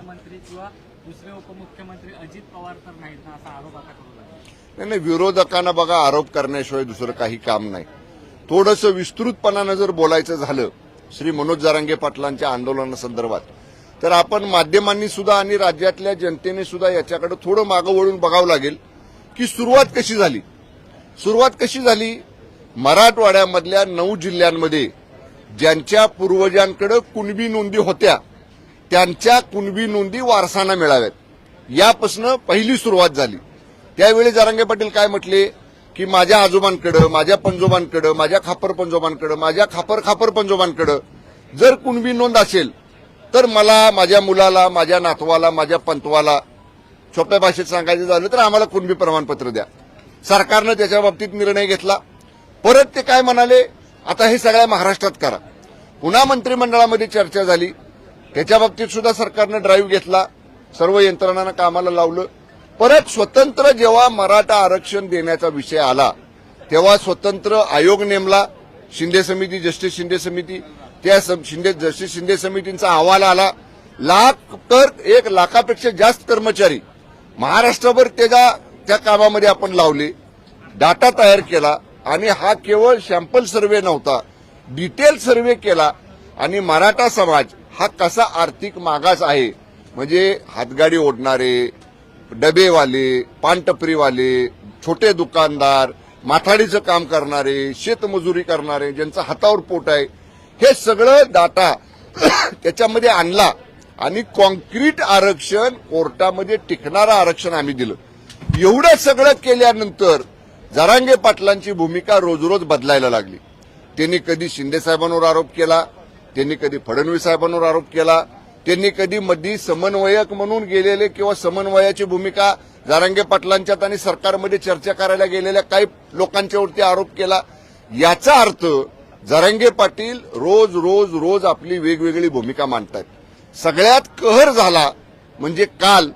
मुख्यमंत्री किंवा दुसरे उपमुख्यमंत्री अजित पवार तर नाहीत ना, असा आरोप आता करू लागला. नाही, विरोधकांना बघा आरोप करण्याशिवाय दुसरं काही काम नाही. थोडंसं विस्तृतपणानं जर बोलायचं झालं श्री मनोज जरांगे पाटलांच्या आंदोलनासंदर्भात, तर आपण माध्यमांनी सुद्धा आणि राज्यातल्या जनतेने सुद्धा याच्याकडे थोडं मागं वळून बघावं लागेल की सुरुवात कशी झाली. मराठवाड्यामधल्या 9 जिल्ह्यांमध्ये ज्यांच्या पूर्वजांकडे कुणबी नोंदी होत्या त्यांच्या कुणबी नोंदी वारसांना मिळाव्यात, यापासून पहिली सुरुवात झाली. त्यावेळी जरांगे पाटील काय म्हटले की माझ्या आजोबांकडे, माझ्या पंजोबांकडे, माझ्या खापर पंजोबांकडे, माझ्या खापर पंजोबांकडे जर कुणबी नोंद असेल तर मला, माझ्या मुलाला, माझ्या नातवाला, माझ्या पंतवाला, सोप्या भाषेत सांगायचं झालं तर आम्हाला कुणबी प्रमाणपत्र द्या. सरकारनं त्याच्या बाबतीत निर्णय घेतला. परत ते काय म्हणाले, आता हे सगळ्या महाराष्ट्रात करा. पुन्हा मंत्रिमंडळामध्ये चर्चा झाली, त्याच्या बाबतीत सुद्धा सरकारनं ड्राईव्ह घेतला, सर्व यंत्रणांना कामाला लावलं. परत स्वतंत्र जेव्हा मराठा आरक्षण देण्याचा विषय आला तेव्हा स्वतंत्र आयोग नेमला, शिंदे समिती, जस्टिस शिंदे समिती. त्या जस्टिस शिंदे समितींचा अहवाल आला. 1 लाखापेक्षा जास्त कर्मचारी महाराष्ट्रभर त्या कामामध्ये आपण लावले, डाटा तयार केला आणि हा केवळ सॅम्पल सर्व्हे नव्हता, डिटेल सर्व्हे केला. आणि मराठा समाज हा कसा आर्थिक मागास आहे, म्हणजे हातगाडी ओढणारे, डबेवाले, पानटपरीवाले, छोटे दुकानदार, माथाडीचं काम करणारे, शेतमजुरी करणारे, ज्यांचं हातावर पोट आहे, हे सगळं डाटा त्याच्यामध्ये आणला आणि कॉन्क्रीट आरक्षण, कोर्टामध्ये टिकणारं आरक्षण आम्ही दिलं. एवढं सगळं केल्यानंतर जरांगे पाटलांची भूमिका रोज रोज बदलायला लागली. त्यांनी कधी शिंदे साहेबांवर आरोप केला, त्यांनी कधी फडणवीस साहेबांवर आरोप केला, त्यांनी कधी मधी समन्वयक म्हणून गेलेले किंवा समन्वयाची भूमिका जरांगे पाटलांच्यात आणि सरकारमध्ये चर्चा करायला गेलेल्या काही लोकांच्यावरती आरोप केला. याचा अर्थ जरांगे पाटील रोज रोज रोज आपली वेगवेगळी भूमिका मांडतात. सगळ्यात कहर झाला म्हणजे काल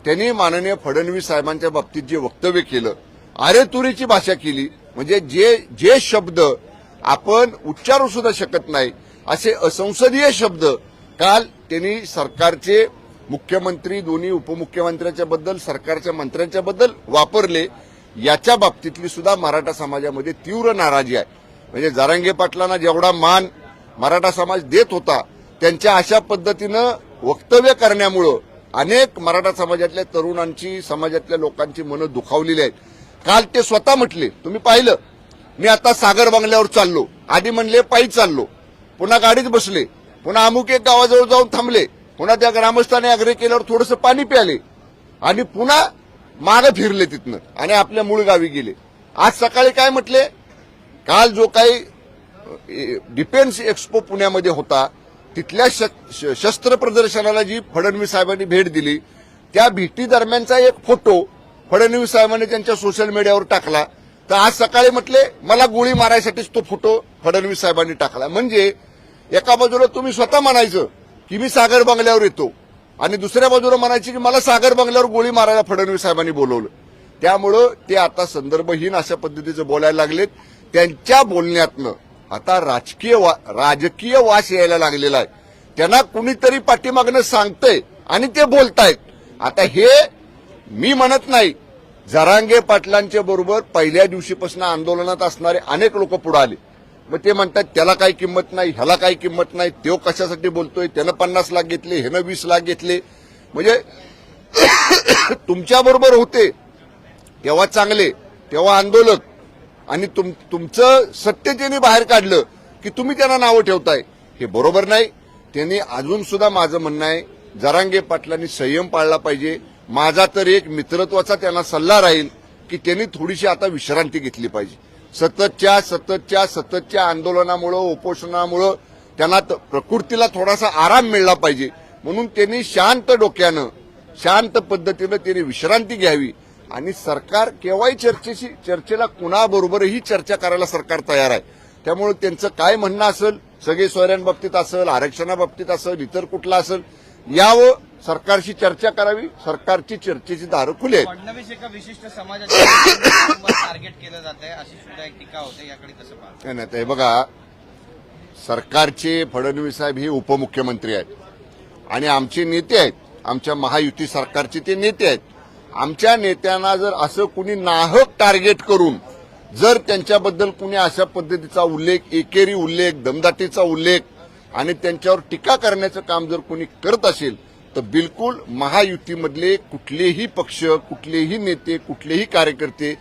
त्यांनी माननीय फडणवीस साहेबांच्या बाबतीत जे वक्तव्य केलं, अरेतुरीची भाषा केली, म्हणजे जे शब्द आपण उच्चारू सुद्धा शकत नाही असे असंसदीय शब्द काल त्यांनी सरकारचे मुख्यमंत्री, दोन्ही उपमुख्यमंत्र्यांच्या बद्दल, सरकारच्या मंत्र्यांच्या बद्दल वापरले. याच्या बाबतीतली सुद्धा मराठा समाजामध्ये तीव्र नाराजी आहे. म्हणजे जरांगे पाटलांना जेवढा मान मराठा समाज देत होता, त्यांच्या अशा पद्धतीनं वक्तव्य करण्यामुळं अनेक मराठा समाजातल्या तरुणांची, समाजातल्या लोकांची मनं दुखावलेली आहेत. काल ते स्वतः म्हटले, तुम्ही पाहिलं, मी आता सागर बंगल्यावर चाललो, आधी म्हणले पायी चाललो, पुन्हा गाडीत बसले, पुन्हा अमुक एक गावाजवळ जाऊन थांबले, पुन्हा त्या ग्रामस्थांनी आग्रह केल्यावर थोडंसं पाणी प्याले आणि पुन्हा मागे फिरले तिथनं आणि आपल्या मूळ गावी गेले. आज सकाळी काय म्हटले, काल जो काही डिफेन्स एक्स्पो पुण्यामध्ये होता तिथल्या शस्त्र प्रदर्शनाला जी फडणवीस साहेबांनी भेट दिली, त्या भेटी दरम्यानचा एक फोटो फडणवीस साहेबांनी त्यांच्या सोशल मीडियावर टाकला. तर आज सकाळी म्हटले मला गोळी मारायसाठीच तो फोटो फडणवीस साहेबांनी टाकला. म्हणजे एका बाजूला तुम्ही स्वतः म्हणायचं की मी सागर बंगल्यावर येतो आणि दुसऱ्या बाजूला म्हणायची की मला सागर बंगल्यावर गोळी मारायला फडणवीस साहेबांनी बोलवलं. त्यामुळं ते आता संदर्भहीन अशा पद्धतीचं बोलायला लागलेत. त्यांच्या बोलण्यातनं आता राजकीय वास यायला लागलेला आहे. त्यांना कुणीतरी पाठीमागनं सांगतंय आणि ते बोलतायत. आता हे मी म्हणत नाही, जरांगे पाटलांच्या बरोबर पहिल्या दिवशीपासून आंदोलनात असणारे अनेक लोक पुढे आले. मग ते म्हणतात त्याला काही किंमत नाही, ह्याला काही किंमत नाही, तो कशासाठी बोलतोय, त्यानं 50 लाख घेतले, ह्यानं 20 लाख घेतले. म्हणजे तुमच्याबरोबर होते तेव्हा चांगले, तेव्हा आंदोलक, आणि तुमचं सत्य त्यांनी बाहेर काढलं की तुम्ही त्यांना नावं ठेवताय, हे बरोबर नाही. त्यांनी अजून सुद्धा माझं म्हणणं आहे, जरांगे पाटलांनी संयम पाळला पाहिजे. माझा तर एक मित्रत्वाचा त्यांना सल्ला राहील की त्यांनी थोडीशी आता विश्रांती घेतली पाहिजे. सततच्या आंदोलनामुळं, उपोषणामुळं त्यांना प्रकृतीला थोडासा आराम मिळला पाहिजे. म्हणून त्यांनी शांत डोक्यानं, शांत पद्धतीनं त्यांनी विश्रांती घ्यावी. आणि सरकार केव्हाही चर्चेला कुणाबरोबरही चर्चा करायला सरकार तयार आहे. त्यामुळे त्यांचं काय म्हणणं असेल, सगळे सोयऱ्यांबाबतीत असेल, आरक्षणाबाबतीत असेल, इतर कुठला असेल, यावं सरकारशी चर्चा करावी. सरकारची चर्चेची दारं खुली आहेत. फडणवीस एका विशिष्ट समाजाच्या टार्गेट केलं जात आहे अशी सुद्धा एक टीका होते, याकडे कसं पाहता? नाही, हे बघा, सरकारचे फडणवीस साहेब हे उपमुख्यमंत्री आहेत आणि आमचे नेते आहेत आमच्या महायुती सरकारचे ते नेते आहेत. आमच्या नेत्यांना जर असं कुणी नाहक टार्गेट करून जर त्यांच्याबद्दल कुणी अशा पद्धतीचा उल्लेख, एकेरी उल्लेख, दमदाटीचा उल्लेख आणि त्यांच्यावर टीका करण्याचं काम जर कोणी करत असेल तर बिलकुल महायुतीमधले कुठलेही पक्ष, कुठलेही नेते, कुठलेही कार्यकर्ते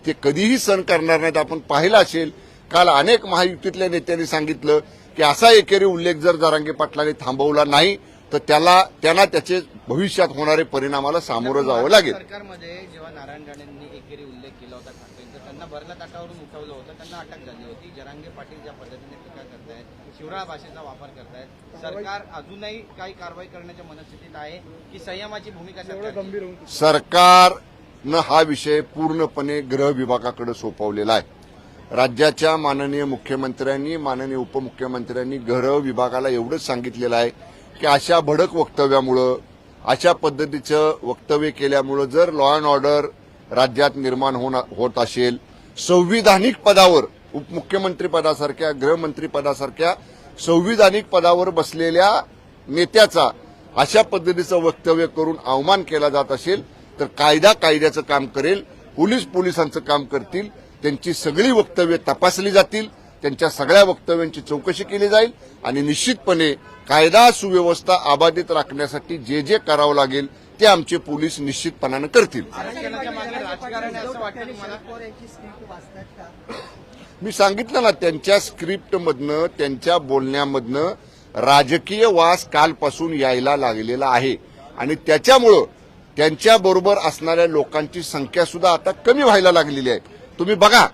ते कधीही सहन करणार नाहीत. आपण पाहिलं असेल, काल अनेक महायुतीतल्या नेत्यांनी सांगितलं की असा एकेरी उल्लेख जर जरांगे पाटलांनी थांबवला नाही तर त्यांना त्याचे भविष्यात होणारे परिणामाला सामोरं जावं लागेल. सरकारमध्ये जेव्हा नारायण राणेंनी एकेरी उल्लेख केला होता ठाकरेंचा, त्यांना भरल्या ताटावरून उठवलं होतं, त्यांना अटक झाली होती. जरांगे पाटील ज्या पद्धतीने टीका करतायत, शिवराळ भाषेचा वापर करतायत, सरकार अजूनही काही कारवाई करण्याच्या मनस्थितीत आहे की संयमाची भूमिका सरकारची? सरकारनं हा विषय पूर्णपणे गृह विभागाकडे सोपवलेला आहे. राज्याच्या माननीय मुख्यमंत्र्यांनी, माननीय उपमुख्यमंत्र्यांनी गृह विभागाला एवढंच सांगितलेलं आहे की अशा भडक वक्तव्यामुळं, अशा पद्धतीचं वक्तव्य केल्यामुळं जर लॉ अँड ऑर्डर राज्यात निर्माण होत असेल, संविधानिक पदावर, उपमुख्यमंत्री पदासारख्या, गृहमंत्री पदासारख्या संविधानिक पदावर बसलेल्या नेत्याचा अशा पद्धतीचं वक्तव्य करून अवमान केला जात असेल तर कायद्याचं काम करेल, पोलिसांचं काम करतील. त्यांची सगळी वक्तव्य तपासली जातील, त्यांच्या सगळ्या वक्तव्यांची चौकशी केली जाईल आणि निश्चितपणे कायदा सुव्यवस्था अबाधित राखण्यासाठी जे जे करावं लागेल ते आमचे पोलीस निश्चितपणानं करतील. आरक्षणाच्या मागे राजकारण आहे असं वाटतं तुम्हाला? मी सांगितलं ना, त्यांच्या स्क्रिप्टमधनं, त्यांच्या बोलण्यामधनं राजकीय वास कालपासून यायला लागलेला आहे आणि त्याच्यामुळं त्यांच्याबरोबर असणाऱ्या लोकांची संख्या सुद्धा आता कमी व्हायला लागलेली आहे. तुम्ही बघा,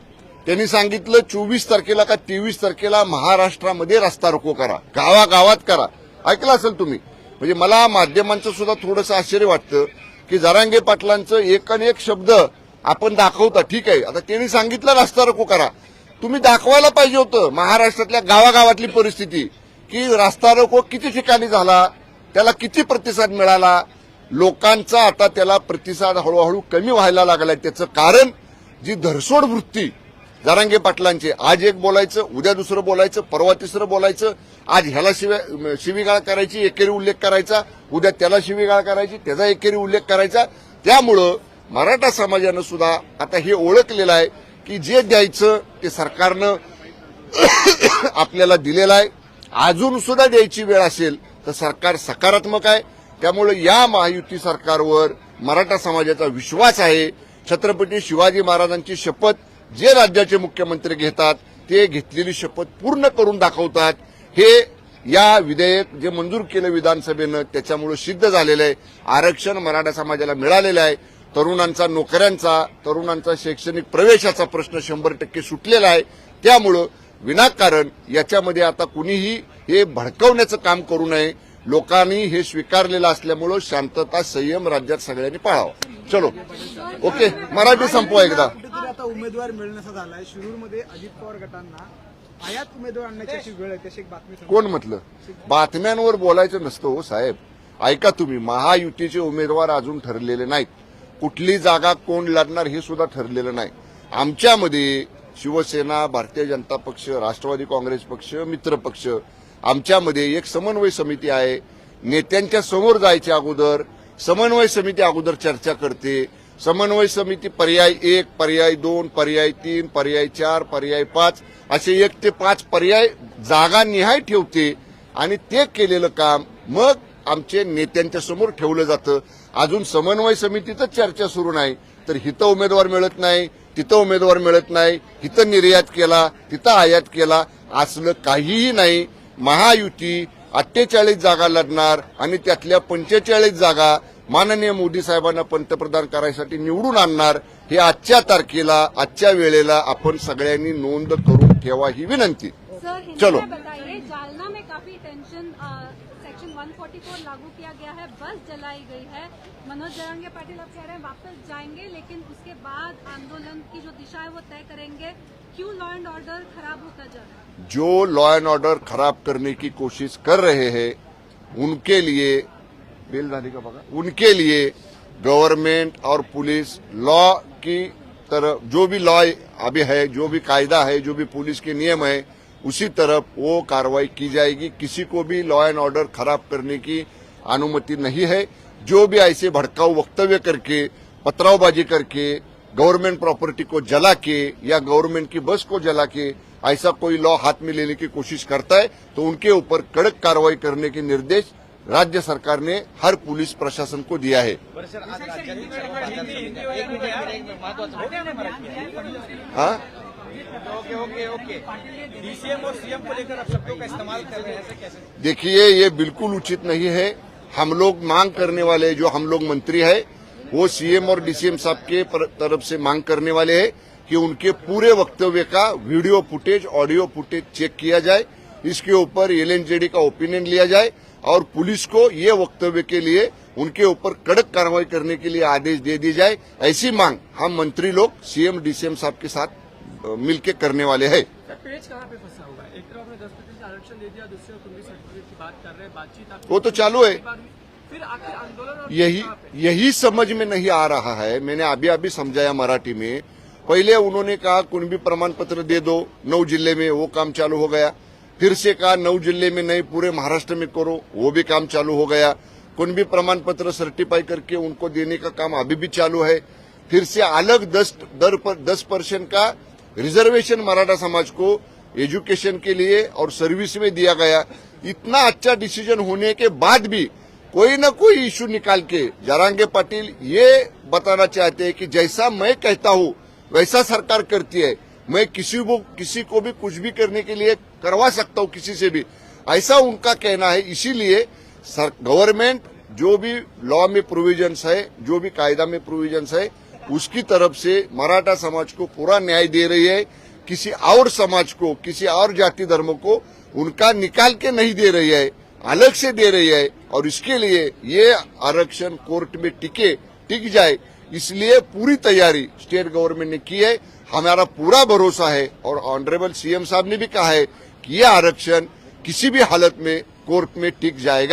त्यांनी सांगितलं 24 तारखेला का 23 तारखेला महाराष्ट्रामध्ये रस्ता रोको करा, गावागावात करा. ऐकलं असेल तुम्ही. म्हणजे मला माध्यमांचं सुद्धा थोडंसं आश्चर्य वाटतं की जरांगे पाटलांचं एक शब्द आपण दाखवता, ठीक आहे. आता त्यांनी सांगितलं रस्ता रोको करा, तुम्ही दाखवायला पाहिजे होतं महाराष्ट्रातल्या गावागावातली परिस्थिती की रस्ता रोको किती ठिकाणी झाला, त्याला किती प्रतिसाद मिळाला. लोकांचा आता त्याला प्रतिसाद हळूहळू कमी व्हायला लागलाय. त्याचं कारण जी धरसोड वृत्ती जरांगे पाटलांचे, आज एक बोलायचं, उद्या दुसरं बोलायचं, परवा तिसरं बोलायचं, आज ह्याला शिवीगाळ करायची, एकेरी उल्लेख करायचा, उद्या त्याला शिवीगाळ करायची, त्याचा एकेरी उल्लेख करायचा. त्यामुळं मराठा समाजानं सुद्धा आता हे ओळखलेलं आहे की जे द्यायचं ते सरकारनं आपल्याला दिलेलं आहे. अजून सुद्धा द्यायची वेळ असेल तर सरकार सकारात्मक आहे. त्यामुळे या महायुती सरकारवर मराठा समाजाचा विश्वास आहे. छत्रपती शिवाजी महाराजांची शपथ जे राज्याचे मुख्यमंत्री घेतात ते घेतलेली शपथ पूर्ण करून दाखवतात. हे या विधेयक जे मंजूर केलं विधानसभेनं त्याच्यामुळे सिद्ध झालेलं आहे. आरक्षण मराठा समाजाला मिळालेलं आहे. तरुणांचा नोकऱ्यांचा, तरुणांचा शैक्षणिक प्रवेशाचा प्रश्न 100% सुटलेला आहे. त्यामुळं विनाकारण याच्यामध्ये आता कुणीही हे भडकवण्याचं काम करू नये. लोकांनी हे स्वीकारलेलं असल्यामुळं शांतता, संयम राज्यात सगळ्यांनी पाळावा. चलो, ओके, मराठी संपवा एकदा. आता उमेदवार मिळण्याचा झालाय. शिरूरमध्ये अजित पवार गटांना आयात उमेदवार आणण्याची अशी वेळ आहे, तशी एक बातमी समोर. कोण म्हटलं? बातम्यांवर बोलायचं नसतं हो साहेब. ऐका तुम्ही, महायुतीचे उमेदवार अजून ठरलेले नाहीत. कुठली जागा कोण लढणार हे सुद्धा ठरलेलं नाही. आमच्यामध्ये शिवसेना, भारतीय जनता पक्ष, राष्ट्रवादी काँग्रेस पक्ष, मित्र पक्ष, आमच्यामध्ये एक समन्वय समिती आहे. नेत्यांच्या समोर जायच्या अगोदर समन्वय समिती अगोदर चर्चा करते. समन्वय समिती पर्याय 1, पर्याय 2, पर्याय 3, पर्याय 4, पर्याय 5 असे 1 ते 5 पर्याय जागा निहाय ठेवते आणि ते केलेलं काम मग आमचे नेत्यांच्या समोर ठेवलं जातं. अजून समन्वय समितीचं चर्चा सुरू नाही तर हिथं उमेदवार मिळत नाही, तिथं उमेदवार मिळत नाही, हिथं निर्यात केला, तिथं आयात केला, असलं काहीही नाही. महायुती 48 जागा लढणार आणि त्यातल्या 45 जागा माननीय मोदी साहेबांना पंतप्रधान करायसाठी निवडून आणणार. हे आजच्या तारखेला, आजच्या वेळेला आपण सगळ्यांनी नोंद करून ठेवा ही विनंती. चलो, बताइए, जालना में काफी टेंशन, सेक्शन 144 लागू किया गया है, बस जलाई गई है. मनोज जरांगे पाटिल अब कह रहे हैं वापस जाएंगे, लेकिन उसके बाद आंदोलन की जो दिशा है वो तय करेंगे. क्यों लॉ एंड ऑर्डर खराब होता जा रहा है? जो लॉ एंड ऑर्डर खराब करने की कोशिश कर रहे हैं उनके लिए बेल झाली का बघा, उनके लिए गवर्नमेंट और पुलिस लॉ की तरफ, जो भी लॉ अभी है, जो भी कायदा है, जो भी पुलिस के नियम है, उसी तरफ वो कार्रवाई की जाएगी. किसी को भी लॉ एंड ऑर्डर खराब करने की अनुमति नहीं है। जो भी ऐसे भड़काऊ वक्तव्य करके, पथरावबाजी करके, गवर्नमेंट प्रॉपर्टी को जला के या गवर्नमेंट की बस को जला के ऐसा कोई लॉ हाथ में लेने की कोशिश करता है तो उनके ऊपर कड़क कार्रवाई करने के निर्देश राज्य सरकार ने हर पुलिस प्रशासन को दिया है। बरं सर, आज राज्यातील सर्व बाजार समित्या- एक मिनिट, महत्वाचं हाँ, ओके डीसीएम और सीएम को लेकर आप शब्दों का इस्तेमाल कर रहे हैं, ऐसे कैसे? देखिए ये बिल्कुल उचित नहीं है। हम लोग मांग करने वाले, जो हम लोग मंत्री है वो सीएम और डीसीएम साहब के तरफ से मांग करने वाले हैं कि उनके पूरे वक्तव्य का video footage, audio footage check किया जाए, इसके ऊपर एलएनजेडी का ओपिनियन लिया जाए और पुलिस को ये वक्तव्य के लिए उनके ऊपर कड़क कार्रवाई करने के लिए आदेश दे दी जाए। ऐसी मांग हम मंत्री लोग सीएम डीसीएम साहब के साथ मिलकर करने वाले हैं। पेज कहाँ पे फंसा हुआ है? एक तरफ आपने 10% आरक्षण दे दिया, दूसरी तरफ कुंभी सर्टिफिकेट की बात कर रहे हैं, बातचीत आपकी वो तो चालू है। फिर आखिर आंदोलन और यही समझ में नहीं आ रहा है। मैंने अभी समझाया मराठी में। पहले उन्होंने कहा कुणबी प्रमाण पत्र दे दो 9 जिले में, वो काम चालू हो गया। फिर से कहा 9 जिले में नहीं पूरे महाराष्ट्र में करो, वो भी काम चालू हो गया। कुणबी प्रमाण पत्र सर्टिफाई करके उनको देने का काम अभी भी चालू है। फिर से अलग 10% का रिजर्वेशन मराठा समाज को एजुकेशन के लिए और सर्विस में दिया गया। इतना अच्छा डिसीजन होने के बाद भी कोई न कोई इश्यू निकाल के जरांगे पाटिल ये बताना चाहते हैं कि जैसा मैं कहता हूं वैसा सरकार करती है। मैं किसी को भी कुछ भी करने के लिए करवा सकता हूं, किसी से भी, ऐसा उनका कहना है। इसीलिए गवर्नमेंट जो भी लॉ में प्रोविजंस है, जो भी कायदा में प्रोविजंस है, उसकी तरफ से मराठा समाज को पूरा न्याय दे रही है। किसी और समाज को, किसी और जाति धर्म को उनका निकाल के नहीं दे रही है, अलग से दे रही है। और इसके लिए ये आरक्षण कोर्ट में टिक जाए, इसलिए पूरी तैयारी स्टेट गवर्नमेंट ने की है। हमारा पूरा भरोसा है और ऑनरेबल सीएम साहब ने भी कहा है कि ये आरक्षण किसी भी हालत में कोर्ट में टिक जाएगा।